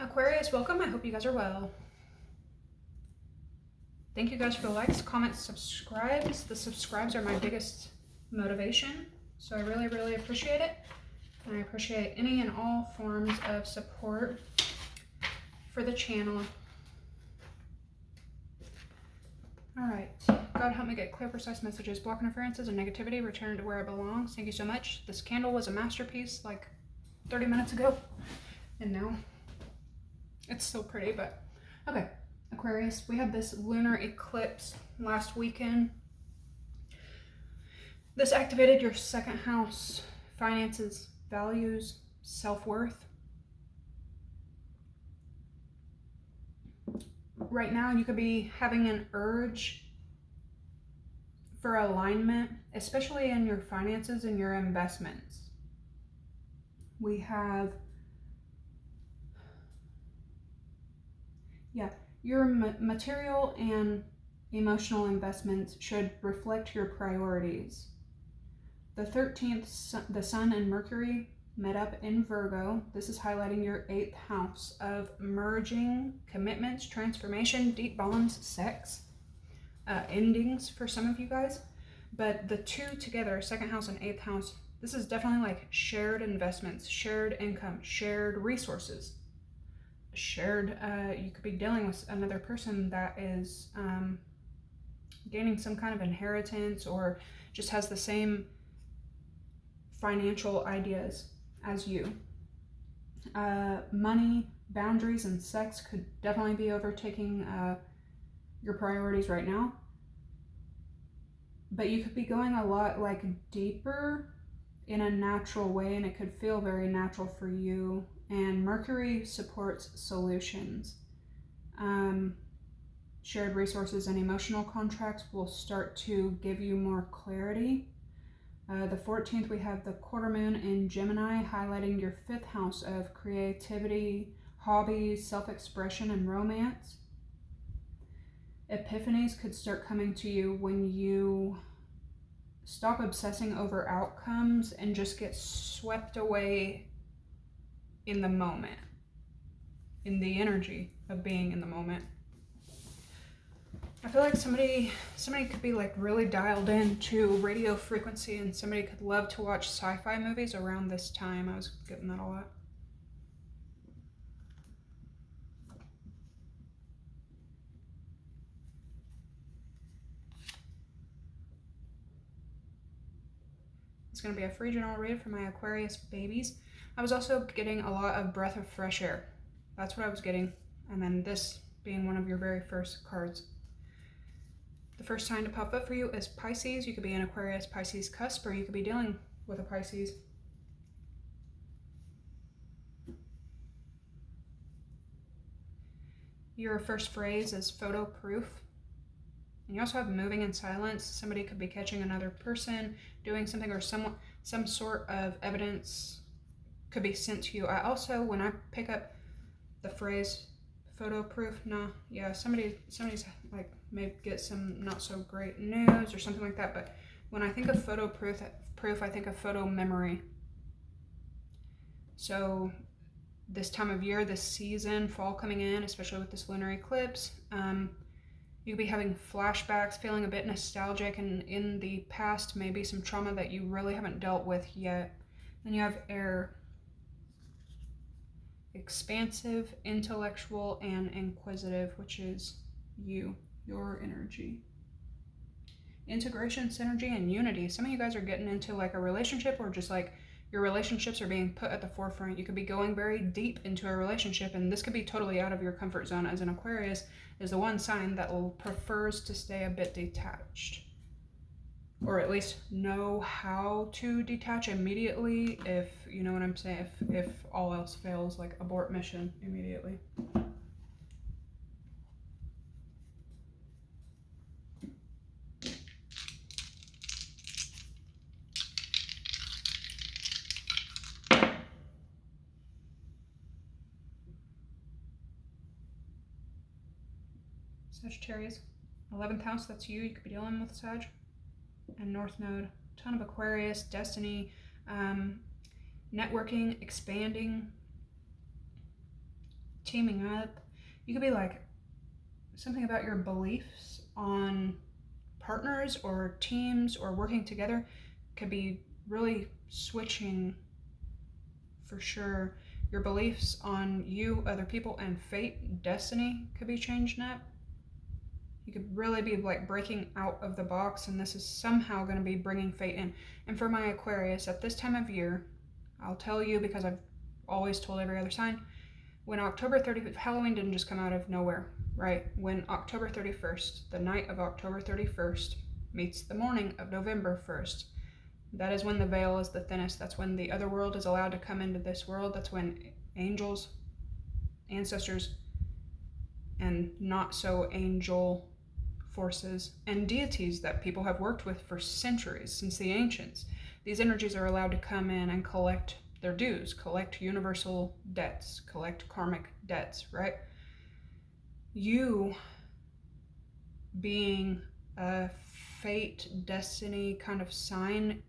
Aquarius, welcome. I hope you guys are well. Thank you guys for the likes, comments, subscribes. The subscribes are my biggest motivation, so I really appreciate it. And I appreciate any and all forms of support for the channel. Alright, God help me get clear, precise messages. Block interferences and negativity. Return to where it belongs. Thank you so much. This candle was a masterpiece like 30 minutes ago, and now it's still pretty, but okay. Aquarius, we had this lunar eclipse last weekend. This activated your second house, finances, values, self-worth. Right now, you could be having an urge for alignment, especially in your finances and your investments. We have, your material and emotional investments should reflect your priorities. The 13th, the Sun and Mercury met up in Virgo. This is highlighting your 8th house of merging, commitments, transformation, deep bonds, sex, endings for some of you guys. But the two together, second house and 8th house, this is definitely like shared investments, shared income, shared resources. Shared, you could be dealing with another person that is gaining some kind of inheritance or just has the same financial ideas as you. Money, boundaries, and sex could definitely be overtaking your priorities right now. But you could be going a lot like deeper in a natural way, and it could feel very natural for you. And Mercury supports solutions. Shared resources and emotional contracts will start to give you more clarity. The 14th, we have the quarter moon in Gemini, highlighting your 5th house of creativity, hobbies, self-expression, and romance. Epiphanies could start coming to you when you stop obsessing over outcomes and just get swept away in the moment, in the energy of being in the moment. I feel like somebody could be like really dialed in to radio frequency, and somebody could love to watch sci-fi movies around this time. I was getting that a lot. It's going to be a free general read for my Aquarius babies. I was also getting a lot of breath of fresh air. That's what I was getting. And then this being one of your very first cards. The first sign to pop up for you is Pisces. You could be an Aquarius Pisces cusp, or you could be dealing with a Pisces. Your first phrase is photo proof. And you also have moving in silence. Somebody could be catching another person doing something, or some sort of evidence could be sent to you. I also, when I pick up the phrase photo proof, somebody's like may get some not so great news or something like that. But when I think of photo proof, I think of photo memory. So this time of year, this season, fall coming in, especially with this lunar eclipse, you could be having flashbacks, feeling a bit nostalgic, and in the past, maybe some trauma that you really haven't dealt with yet. Then you have air. Expansive, intellectual, and inquisitive, which is your energy. Integration, synergy, and unity. Some of you guys are getting into like a relationship, or just like your relationships are being put at the forefront. You could be going very deep into a relationship, and this could be totally out of your comfort zone, as an Aquarius is the one sign that prefers to stay a bit detached, or at least know how to detach immediately, if you know what I'm saying, if all else fails, like abort mission immediately. Sagittarius, 11th house, that's you. You could be dealing with Sag. And North Node, ton of Aquarius, destiny, networking, expanding, teaming up. You could be like something about your beliefs on partners or teams or working together could be really switching for sure. Your beliefs on you, other people, and fate, destiny could be changing up. You could really be like breaking out of the box, and this is somehow going to be bringing fate in. And for my Aquarius, at this time of year, I'll tell you because I've always told every other sign, when October 30th, Halloween didn't just come out of nowhere, right? When October 31st, the night of October 31st meets the morning of November 1st, that is when the veil is the thinnest. That's when the other world is allowed to come into this world. That's when angels, ancestors, and not so angel forces and deities that people have worked with for centuries, since the ancients, these energies are allowed to come in and collect their dues, collect universal debts, collect karmic debts, right? You being a fate, destiny kind of sign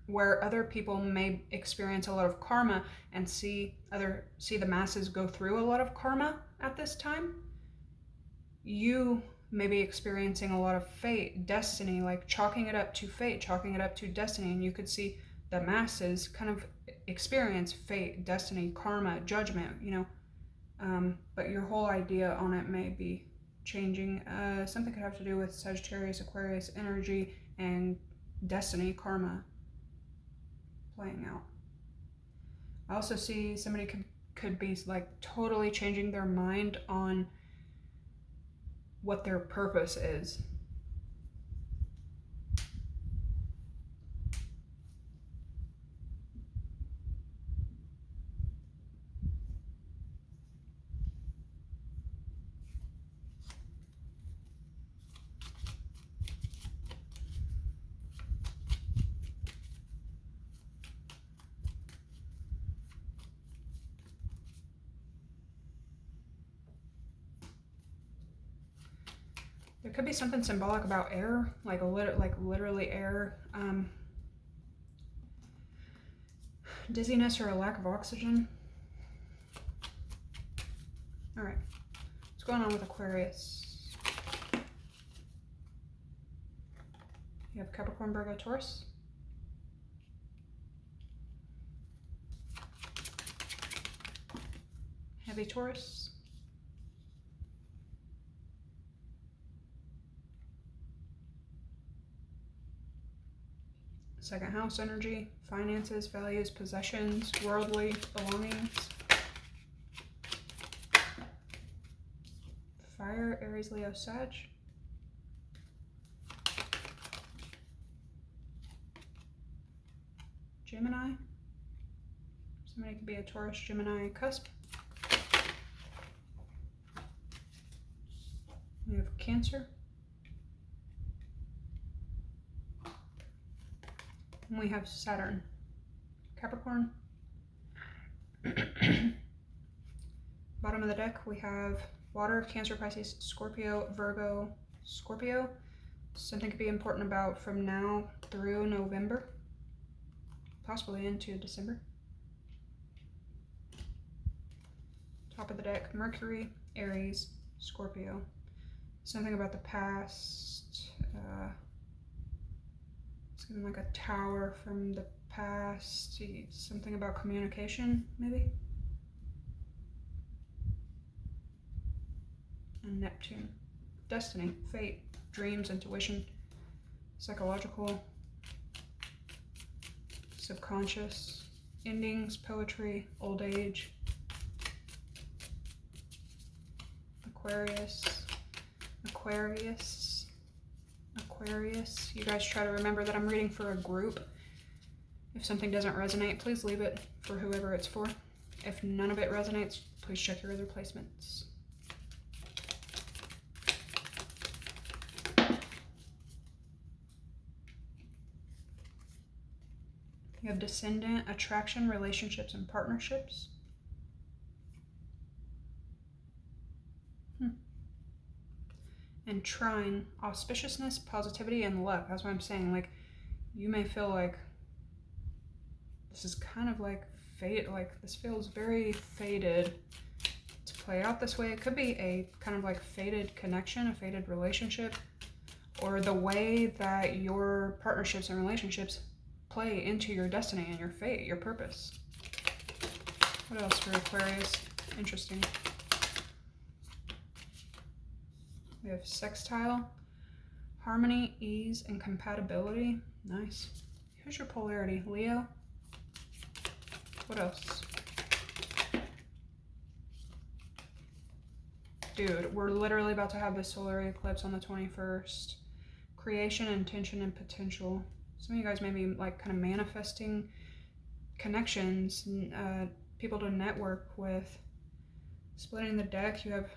where other people may experience a lot of karma and see the masses go through a lot of karma at this time, you may be experiencing a lot of fate, destiny, like chalking it up to fate, chalking it up to destiny, and you could see the masses kind of experience fate, destiny, karma, judgment, but your whole idea on it may be changing. Something could have to do with Sagittarius, Aquarius energy, and destiny, karma playing out. I also see somebody could be like totally changing their mind on what their purpose is. There could be something symbolic about air, like literally air, dizziness or a lack of oxygen. All right, what's going on with Aquarius? You have Capricorn, Virgo, Taurus. Heavy Taurus. Second house energy, finances, values, possessions, worldly belongings. Fire, Aries, Leo, Sag. Gemini. Somebody could be a Taurus, Gemini cusp. We have Cancer. And we have Saturn, Capricorn. Bottom of the deck, we have water, Cancer, Pisces, Scorpio, Virgo, Scorpio. Something could be important about from now through November, possibly into December. Top of the deck, Mercury, Aries, Scorpio. Something about the past. It's like a tower from the past. Something about communication, maybe. And Neptune. Destiny, fate, dreams, intuition, psychological, subconscious, endings, poetry, old age. Aquarius. You guys try to remember that I'm reading for a group. If something doesn't resonate, please leave it for whoever it's for. If none of it resonates, please check your other placements. You have Descendant, attraction, relationships, and partnerships. And Trine, auspiciousness, positivity, and luck. That's what I'm saying. Like, you may feel like this is kind of like fate. Like, this feels very fated. play out this way. It could be a kind of like fated connection, a fated relationship, or the way that your partnerships and relationships play into your destiny and your fate, your purpose. What else for Aquarius? Interesting. We have sextile, harmony, ease, and compatibility. Nice. Who's your polarity? Leo? What else? Dude, we're literally about to have this solar eclipse on the 21st. Creation, intention, and potential. Some of you guys may be like kind of manifesting connections, people to network with. Splitting the deck, you have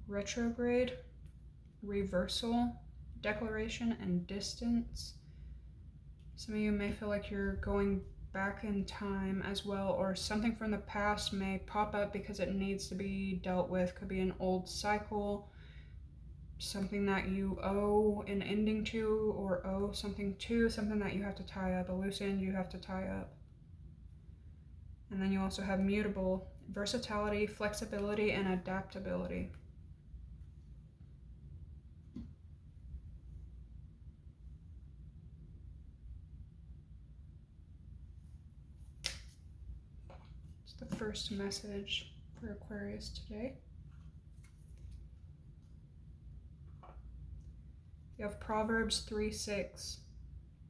retrograde, reversal, declaration, and distance. Some of you may feel like you're going back in time as well, or something from the past may pop up because it needs to be dealt with. Could be an old cycle, something that you owe an ending to, or owe something to, something that you have to tie up, a loose end you have to tie up. And then you also have mutable, versatility, flexibility, and adaptability. It's the first message for Aquarius today. You have Proverbs 3:6.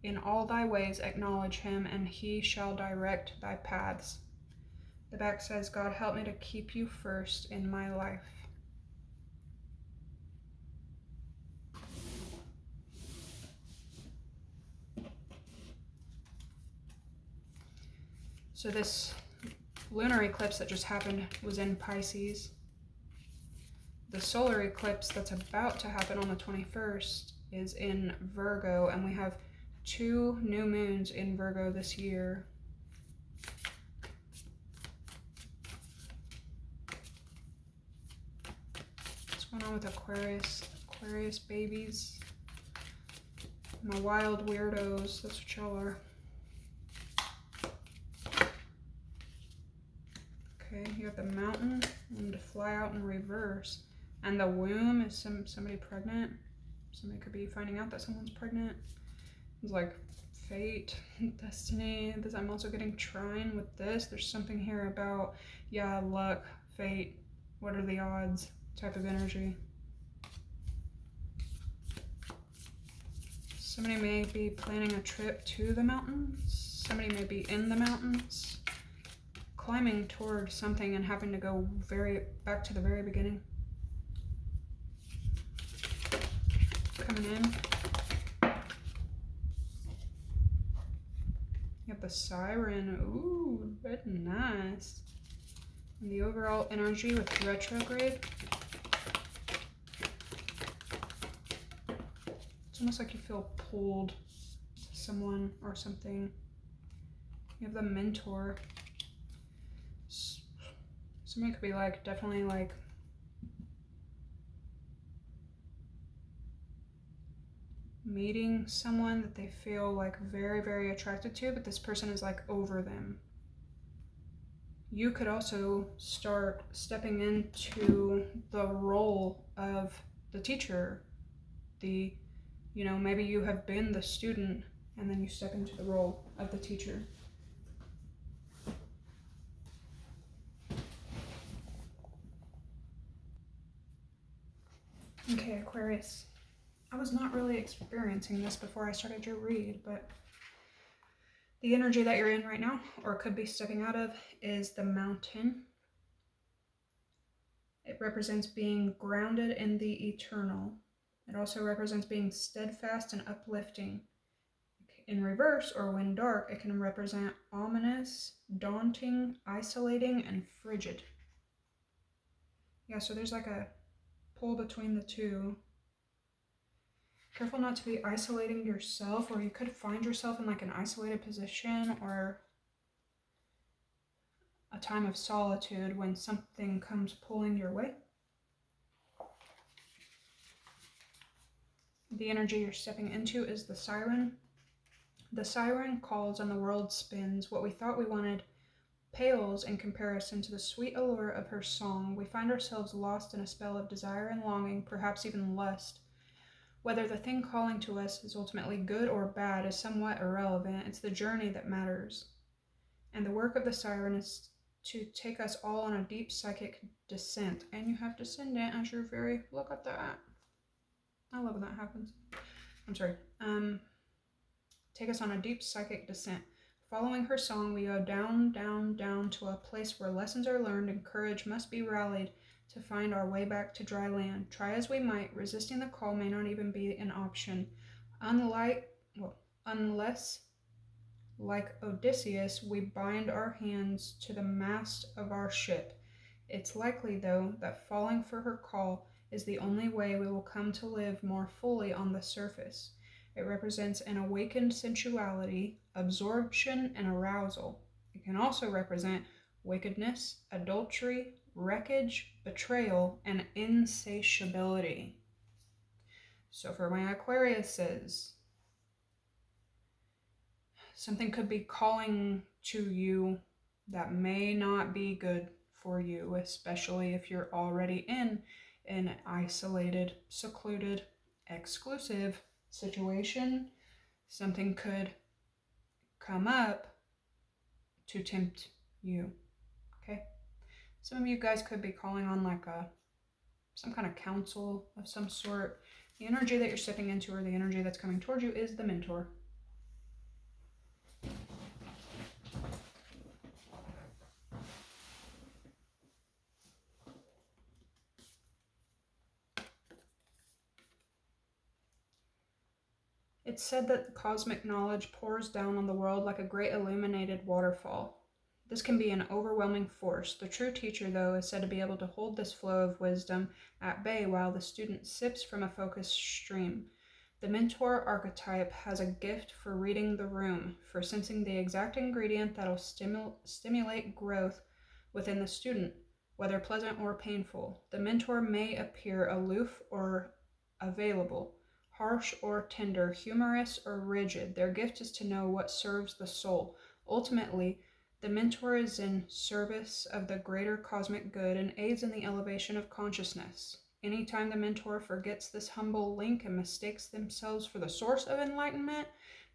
In all thy ways acknowledge him, and he shall direct thy paths. The back says, God, help me to keep you first in my life. So this lunar eclipse that just happened was in Pisces. The solar eclipse that's about to happen on the 21st is in Virgo, and we have 2 new moons in Virgo this year. What's going on with Aquarius babies? My wild weirdos, that's what y'all are. Okay, you have the mountain and to fly out in reverse. And the womb is somebody pregnant. Somebody could be finding out that someone's pregnant. It's like fate, destiny. I'm also getting trine with this. There's something here about, yeah, luck, fate, what are the odds type of energy. Somebody may be planning a trip to the mountains. Somebody may be in the mountains, climbing toward something and having to go back to the very beginning. Coming in. You have the siren. Ooh, very nice. And the overall energy with retrograde. It's almost like you feel pulled to someone or something. You have the mentor. Somebody could be like, definitely like, meeting someone that they feel like very, very attracted to, but this person is like over them. You could also start stepping into the role of the teacher. Maybe you have been the student and then you step into the role of the teacher. Okay, Aquarius. I was not really experiencing this before I started your read, but the energy that you're in right now, or could be stepping out of, is the mountain. It represents being grounded in the eternal. It also represents being steadfast and uplifting. In reverse, or when dark, it can represent ominous, daunting, isolating, and frigid. Yeah, so there's like a pull between the two. Careful not to be isolating yourself, or you could find yourself in like an isolated position or a time of solitude when something comes pulling your way. The energy you're stepping into is the siren. The siren calls and the world spins. What we thought we wanted pales in comparison to the sweet allure of her song. We find ourselves lost in a spell of desire and longing, perhaps even lust. Whether the thing calling to us is ultimately good or bad is somewhat irrelevant. It's the journey that matters. And the work of the siren is to take us all on a deep psychic descent. And you have descendant as your very, look at that. I love when that happens. I'm sorry. Take us on a deep psychic descent. Following her song, we go down, down, down to a place where lessons are learned and courage must be rallied to find our way back to dry land. Try as we might, resisting the call may not even be an option. Unless, like Odysseus, we bind our hands to the mast of our ship. It's likely, though, that falling for her call is the only way we will come to live more fully on the surface. It represents an awakened sensuality, absorption, and arousal. It can also represent wickedness, adultery, wreckage, betrayal, and insatiability. So for my Aquariuses, something could be calling to you that may not be good for you, especially if you're already in an isolated, secluded, exclusive situation. Something could come up to tempt you, okay? Some of you guys could be calling on like some kind of counsel of some sort. The energy that you're stepping into, or the energy that's coming towards you, is the mentor. It's said that cosmic knowledge pours down on the world like a great illuminated waterfall. This can be an overwhelming force. The true teacher, though, is said to be able to hold this flow of wisdom at bay while the student sips from a focused stream. The mentor archetype has a gift for reading the room, for sensing the exact ingredient that'll stimulate growth within the student, whether pleasant or painful. The mentor may appear aloof or available, harsh or tender, humorous or rigid. Their gift is to know what serves the soul. Ultimately, the mentor is in service of the greater cosmic good and aids in the elevation of consciousness. Anytime the mentor forgets this humble link and mistakes themselves for the source of enlightenment,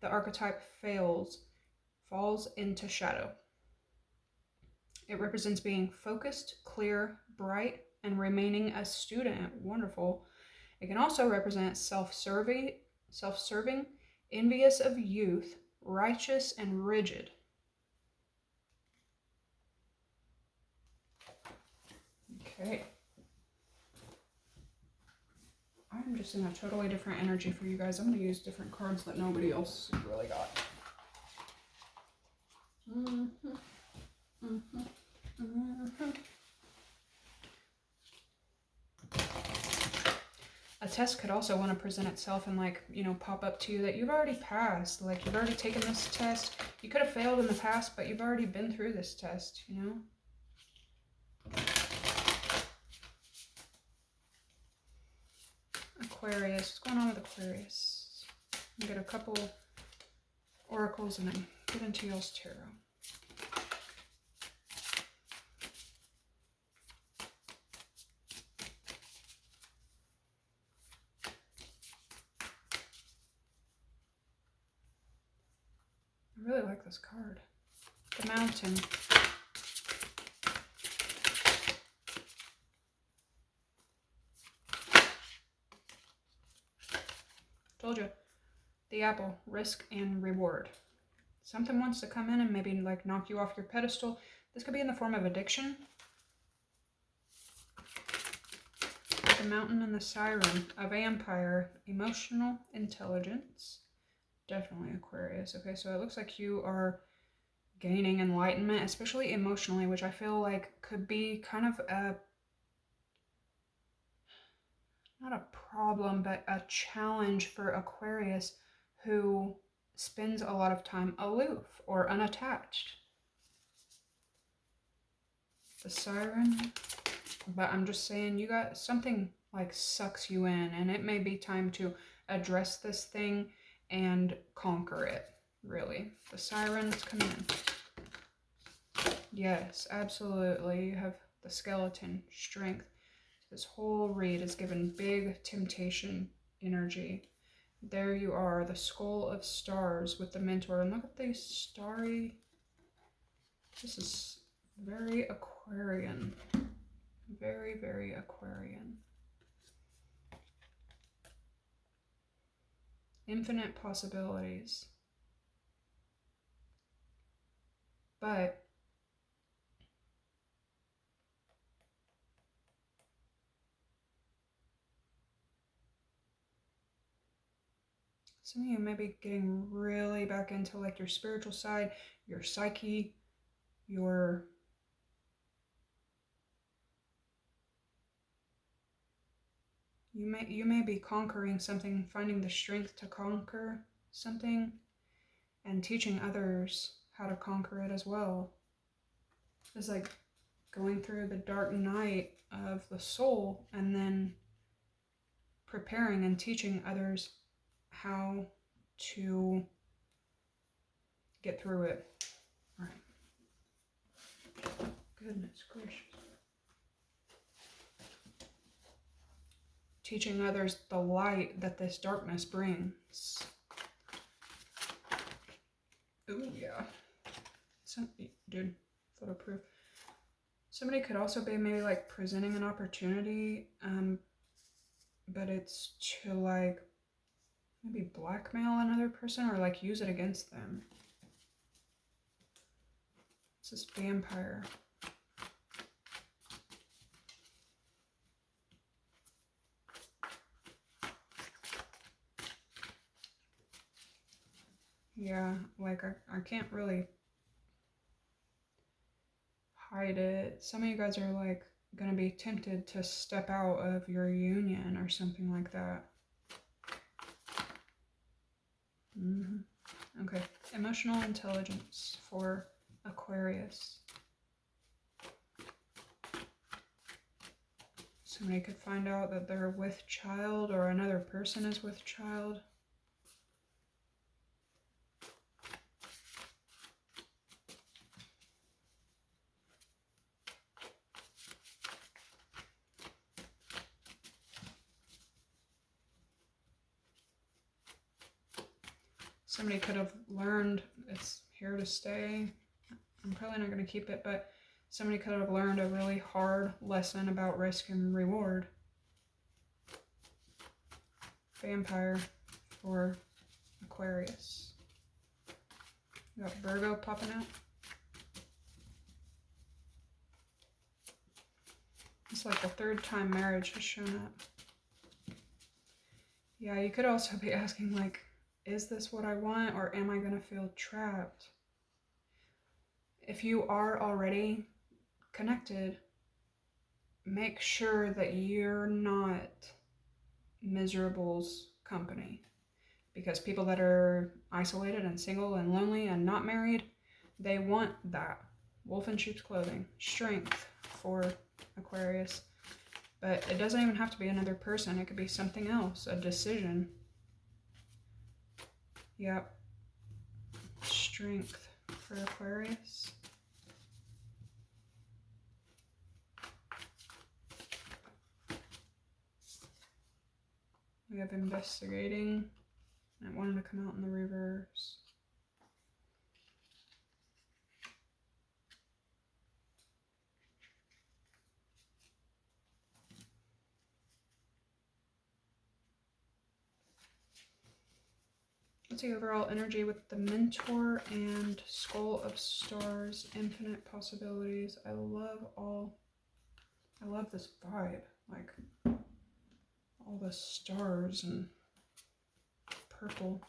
the archetype falls into shadow. It represents being focused, clear, bright, and remaining a student. Wonderful. It can also represent self-serving, envious of youth, righteous, and rigid. Okay. I'm just in a totally different energy for you guys. I'm going to use different cards that nobody else really got. A test could also want to present itself and, like, you know, pop up to you that you've already passed. Like, you've already taken this test. You could have failed in the past, but you've already been through this test, you know? Aquarius. What's going on with Aquarius? I'll get a couple oracles and then get into y'all's tarot. I really like this card. The Mountain. Told you. The Apple. Risk and reward. Something wants to come in and maybe like knock you off your pedestal. This could be in the form of addiction. The Mountain and the Siren. A vampire. Emotional intelligence. Definitely Aquarius. Okay, so it looks like you are gaining enlightenment, especially emotionally, which I feel like could be kind of not a problem, but a challenge for Aquarius, who spends a lot of time aloof or unattached. The Siren. But I'm just saying, you got something like sucks you in, and it may be time to address this thing and conquer it, really. The Siren, let's come in. Yes, absolutely. You have the skeleton, strength. This whole read is given big temptation energy. There you are, the skull of stars with the mentor. And look at these starry. This is very Aquarian. Very, very Aquarian. Infinite possibilities. But some of you may be getting really back into like your spiritual side, your psyche, your you may be conquering something, finding the strength to conquer something and teaching others how to conquer it as well. It's like going through the dark night of the soul and then preparing and teaching others how to get through it. All right. Goodness gracious. Teaching others the light that this darkness brings. Ooh, yeah. Dude, photo-proof. Somebody could also be maybe like presenting an opportunity, but it's to like maybe blackmail another person or like use it against them. It's this vampire. Yeah, like I can't really hide it. Some of you guys are like gonna be tempted to step out of your union or something like that. Okay, emotional intelligence for Aquarius. Somebody could find out that they're with child or another person is with child. Somebody could have learned it's here to stay. I'm probably not going to keep it, but somebody could have learned a really hard lesson about risk and reward. Vampire for Aquarius. We got Virgo popping out. It's like the third time marriage has shown up. Yeah, you could also be asking like, is this what I want or am I going to feel trapped? If you are already connected, make sure that you're not miserable's company. Because people that are isolated and single and lonely and not married, they want that. Wolf in sheep's clothing. Strength for Aquarius. But it doesn't even have to be another person. It could be something else, a decision. Yep. Strength for Aquarius. We have investigating. I wanted to come out in the reverse. What's the overall energy with the mentor and skull of stars, infinite possibilities? I love this vibe, like all the stars and purple.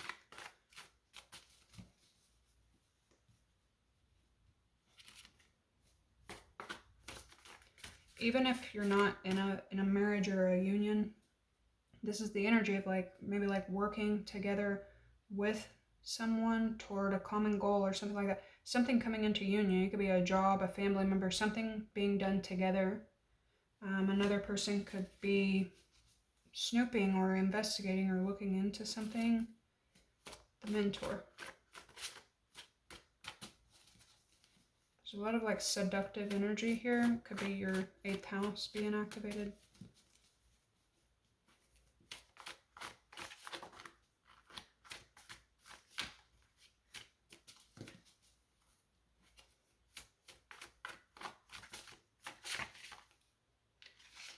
Even if you're not in a marriage or a union, this is the energy of like maybe like working together with someone toward a common goal or something like that. Something coming into union. It could be a job, a family member, something being done together. Another person could be snooping or investigating or looking into something. The mentor. There's There's a lot of like seductive energy here. Could be your 8th house being activated.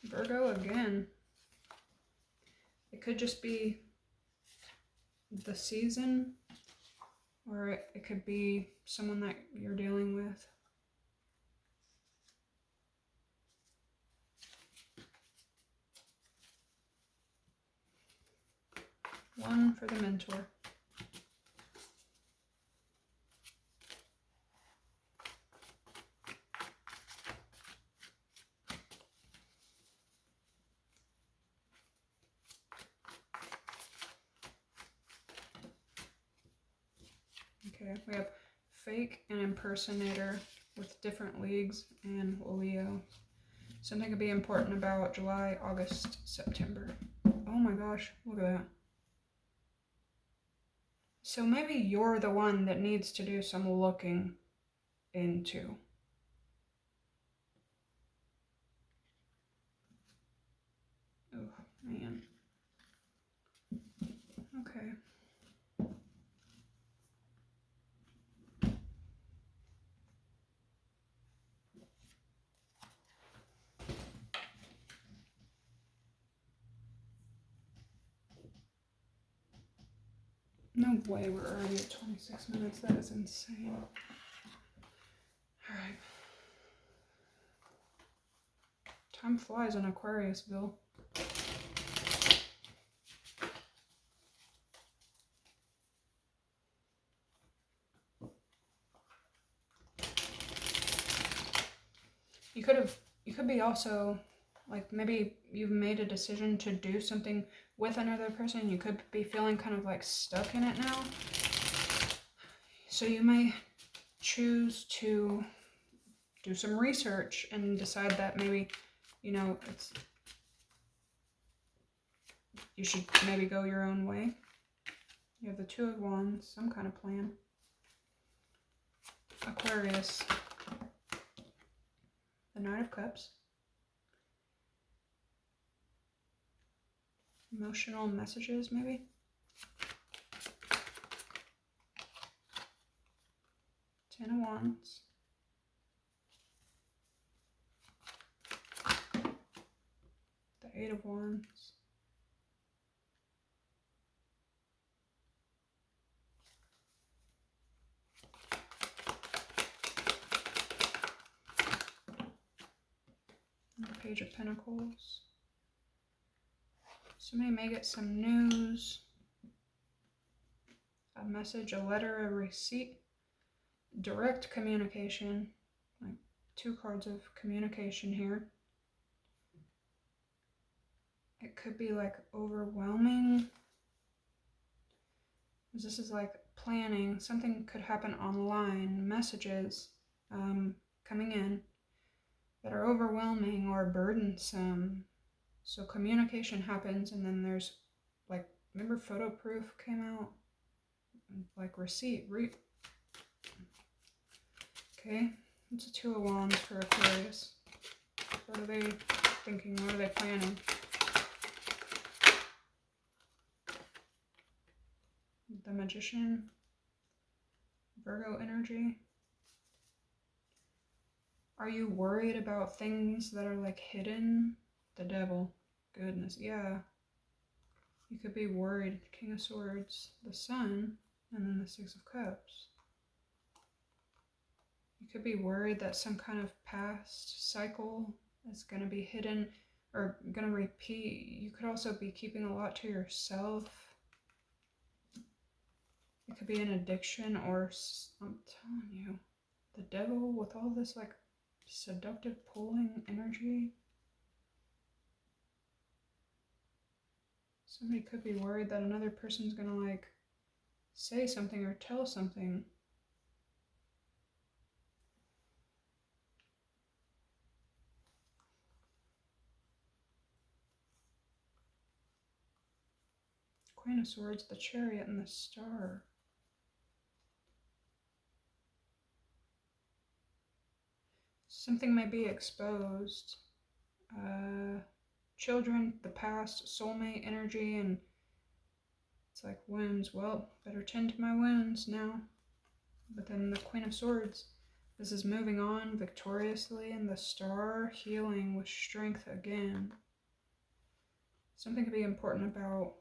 Virgo again. It could just be the season, or it could be someone that you're dealing with. One for the mentor. Okay, we have fake and impersonator with different leagues and Leo. Something could be important about July, August, September. Oh my gosh, look at that. So maybe you're the one that needs to do some looking into. Oh man. Okay. No way we're already at 26 minutes. That is insane. Alright. Time flies on Aquarius, Bill. You could be also, like, maybe you've made a decision to do something with another person. You could be feeling kind of like stuck in it now. So you may choose to do some research and decide that maybe, you know, you should maybe go your own way. You have the Two of Wands, some kind of plan. Aquarius. The Knight of Cups. Emotional messages, maybe. Ten of Wands. The Eight of Wands. And the Page of Pentacles. Somebody may get some news, a message, a letter, a receipt, direct communication, like 2 cards of communication here. It could be like overwhelming. This is like planning. Something could happen online, messages coming in that are overwhelming or burdensome. So communication happens, and then there's like, remember photo proof came out? Like receipt. Okay, it's a Two of Wands for Aquarius. What are they thinking? What are they planning? The Magician. Virgo energy. Are you worried about things that are like hidden? The Devil. Goodness, yeah. You could be worried. King of Swords, the Sun, and then the Six of Cups. You could be worried that some kind of past cycle is going to be hidden or going to repeat. You could also be keeping a lot to yourself. It could be an addiction, or I'm telling you, the Devil with all this like seductive pulling energy. Somebody could be worried that another person's gonna like say something or tell something. Queen of Swords, the Chariot, and the Star. Something may be exposed. Children, the past, soulmate energy, and it's like wounds. Well, better tend to my wounds now. But then the Queen of Swords. This is moving on victoriously, and the Star, healing with strength again. Something could be important about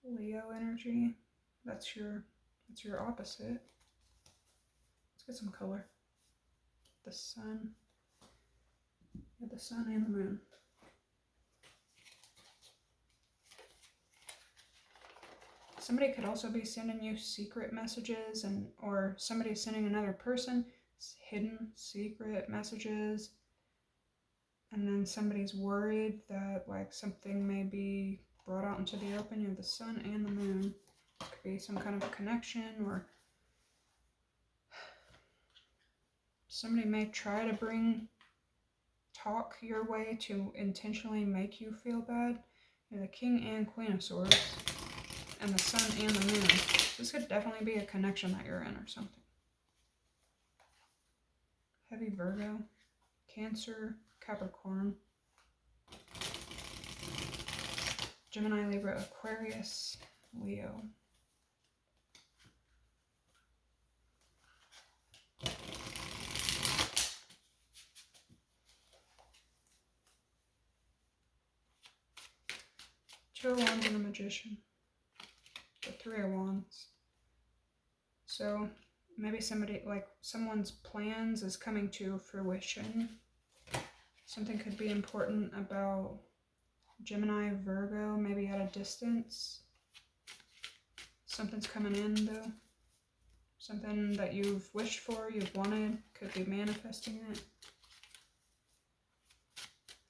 Leo energy. That's your opposite. Let's get some color. The sun. Yeah, the sun and the moon. Somebody could also be sending you secret messages, or somebody sending another person hidden secret messages, and then somebody's worried that like something may be brought out into the open. You have the sun and the moon. It could be some kind of a connection, or somebody may try to talk your way to intentionally make you feel bad. You're the King and Queen of Swords, and the sun and the moon. This could definitely be a connection that you're in or something. Heavy Virgo, Cancer, Capricorn, Gemini, Libra, Aquarius, Leo. Two of Wands and a Magician. The Three of Wands. So maybe someone's plans is coming to fruition. Something could be important about Gemini, Virgo, maybe at a distance. Something's coming in though. Something that you've wished for, you've wanted, could be manifesting it.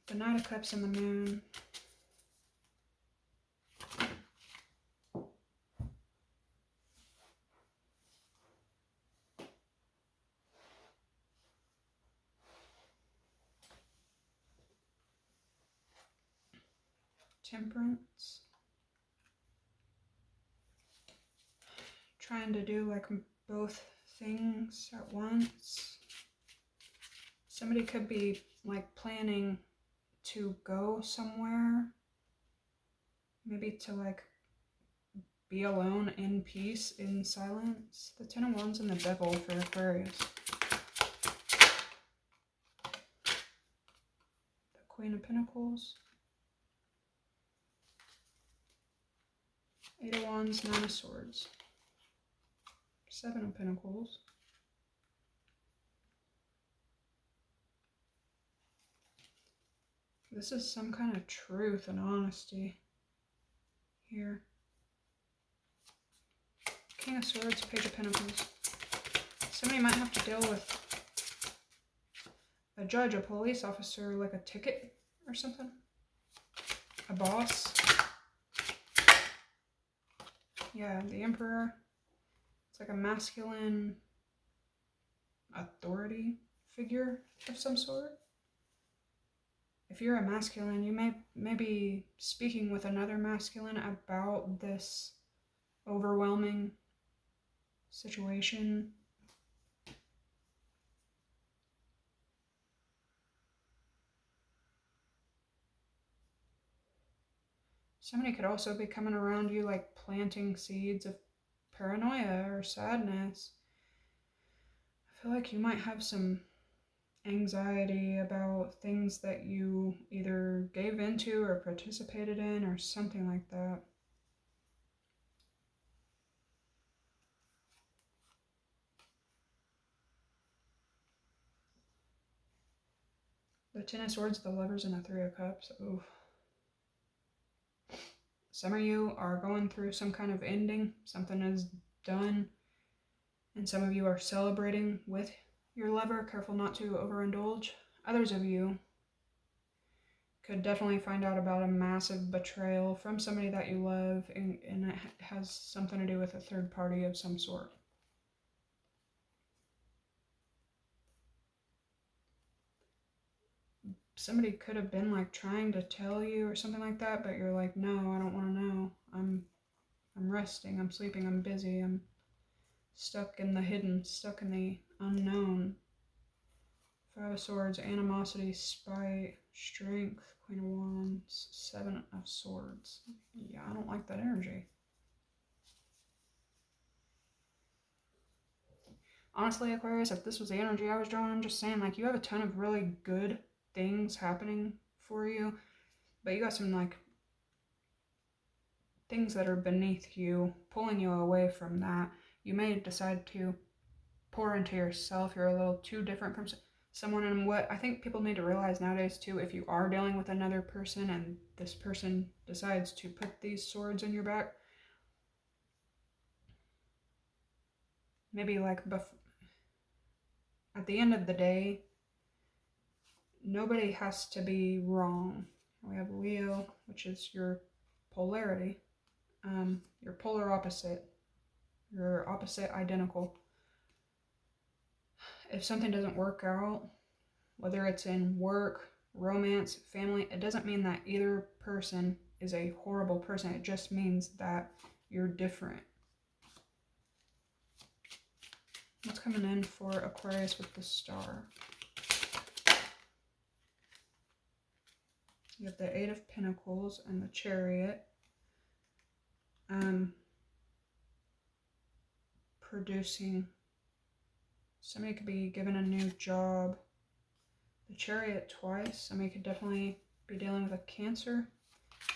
The Knight of Cups and the Moon. Temperance. Trying to do like both things at once. Somebody could be like planning to go somewhere. Maybe to like be alone in peace, in silence. The Ten of Wands and the Devil for Aquarius. The Queen of Pentacles. Eight of Wands, Nine of Swords. Seven of Pentacles. This is some kind of truth and honesty here. King of Swords, Page of Pentacles. Somebody might have to deal with a judge, a police officer, like a ticket or something. A boss. Yeah, the Emperor. It's like a masculine authority figure of some sort. If you're a masculine, you may be speaking with another masculine about this overwhelming situation. Somebody could also be coming around you like planting seeds of paranoia or sadness. I feel like you might have some anxiety about things that you either gave into or participated in or something like that. The Ten of Swords, the Lovers, and the Three of Cups. Ooh. Some of you are going through some kind of ending. Something is done. And some of you are celebrating with your lover. Careful not to overindulge. Others of you could definitely find out about a massive betrayal from somebody that you love. And it has something to do with a third party of some sort. Somebody could have been like trying to tell you or something like that, but you're like, no, I don't want to know. I'm resting, I'm sleeping, I'm busy, I'm stuck in the hidden, stuck in the unknown. Five of Swords, animosity, spite, strength, Queen of Wands, Seven of Swords. Yeah, I don't like that energy. Honestly, Aquarius, if this was the energy I was drawing, I'm just saying, like, you have a ton of really good things happening for you, but you got some, like, things that are beneath you, pulling you away from that. You may decide to pour into yourself. You're a little too different from someone. And what I think people need to realize nowadays too, if you are dealing with another person and this person decides to put these swords in your back, maybe like at the end of the day, nobody has to be wrong. We have Leo, which is your polarity, your polar opposite, your opposite identical. If something doesn't work out, whether it's in work, romance, family, it doesn't mean that either person is a horrible person. It just means that you're different. What's coming in for Aquarius with the Star? You have the Eight of Pentacles and the Chariot. Producing. Somebody could be given a new job. The Chariot twice. Somebody could definitely be dealing with a Cancer.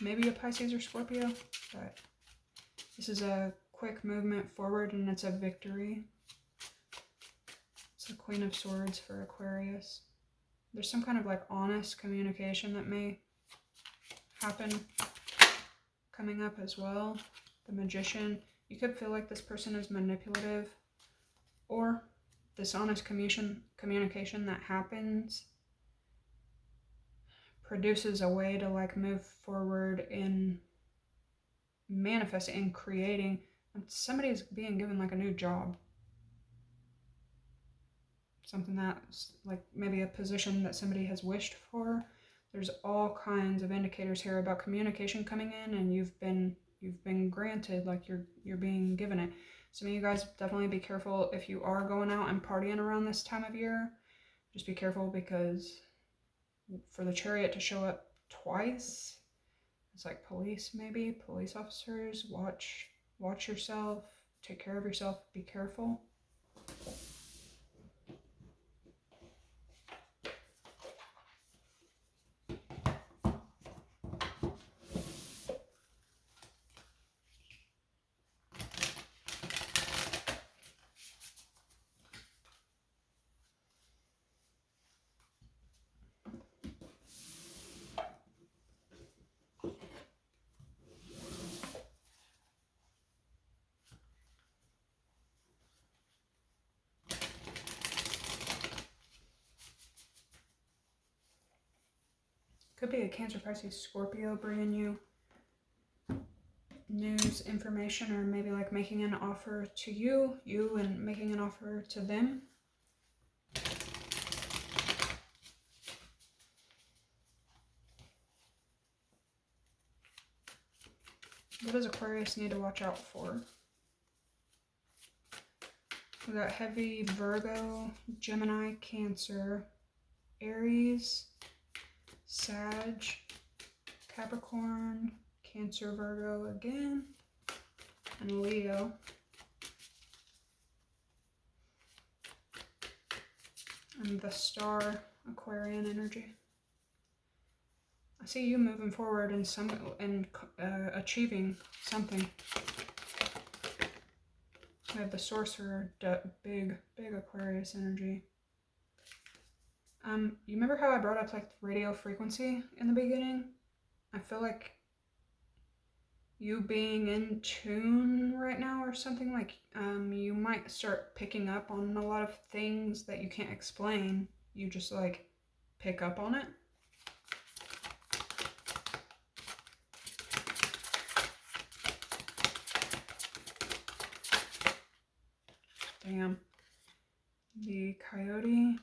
Maybe a Pisces or Scorpio. But this is a quick movement forward and it's a victory. It's the Queen of Swords for Aquarius. There's some kind of like honest communication that may happen coming up as well. The Magician. You could feel like this person is manipulative, or this honest communication that happens produces a way to like move forward in manifesting and creating. Somebody is being given like a new job. Something that's like maybe a position that somebody has wished for. There's all kinds of indicators here about communication coming in, and you've been granted, like you're being given it. Some of you guys definitely be careful if you are going out and partying around this time of year. Just be careful, because for the Chariot to show up twice, it's like police, maybe police officers. Watch yourself, take care of yourself, be careful. Could be a Cancer, Pisces, Scorpio bringing you news, information, or maybe like making an offer to you and making an offer to them. What does Aquarius need to watch out for? We got heavy Virgo, Gemini, Cancer, Aries, Sag, Capricorn, Cancer, Virgo again, and Leo. And the Star, Aquarian energy. I see you moving forward and achieving something. We have the Sorcerer, big Aquarius energy. You remember how I brought up like radio frequency in the beginning? I feel like you being in tune right now or something, like you might start picking up on a lot of things that you can't explain. You just like pick up on it. Damn. The Coyote.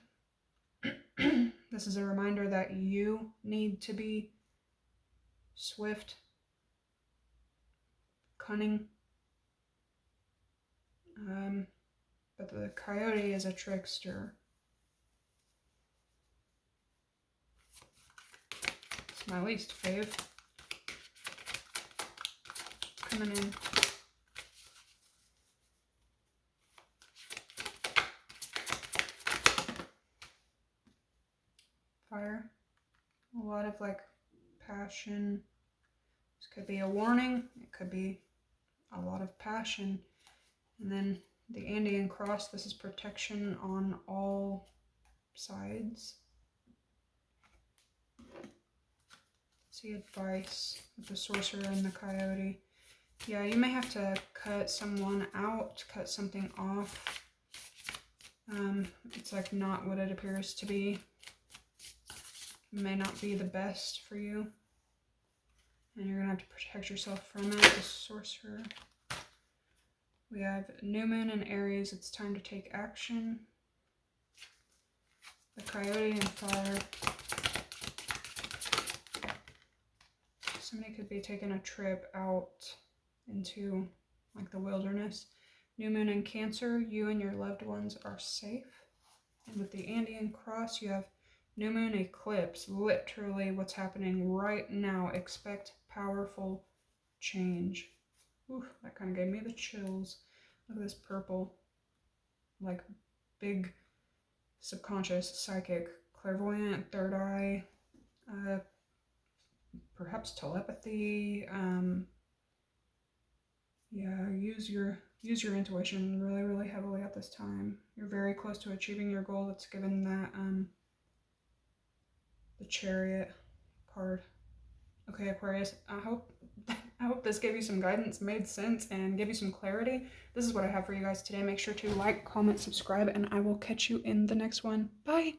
This is a reminder that you need to be swift, cunning, But the coyote is a trickster. It's my least fave. Coming in. Fire. A lot of like passion. This could be a warning. It could be a lot of passion. And then the Andean cross. This is protection on all sides. See advice with the sorcerer and the coyote. Yeah, you may have to cut someone out, cut something off. It's like not what it appears to be. It may not be the best for you. And you're gonna have to protect yourself from it, the sorcerer. We have new moon in Aries. It's time to take action. The coyote and fire. Somebody could be taking a trip out into like the wilderness. New moon in Cancer, you and your loved ones are safe. And with the Andean cross, you have new moon eclipse, literally what's happening right now. Expect powerful change. Ooh, that kind of gave me the chills. Look at this purple, like big subconscious, psychic, clairvoyant, third eye, perhaps telepathy. Yeah, use your intuition really, really heavily at this time. You're very close to achieving your goal. That's given that the Chariot card. Okay, Aquarius, I hope this gave you some guidance, made sense, and gave you some clarity. This is what I have for you guys today. Make sure to like, comment, subscribe, and I will catch you in the next one. Bye!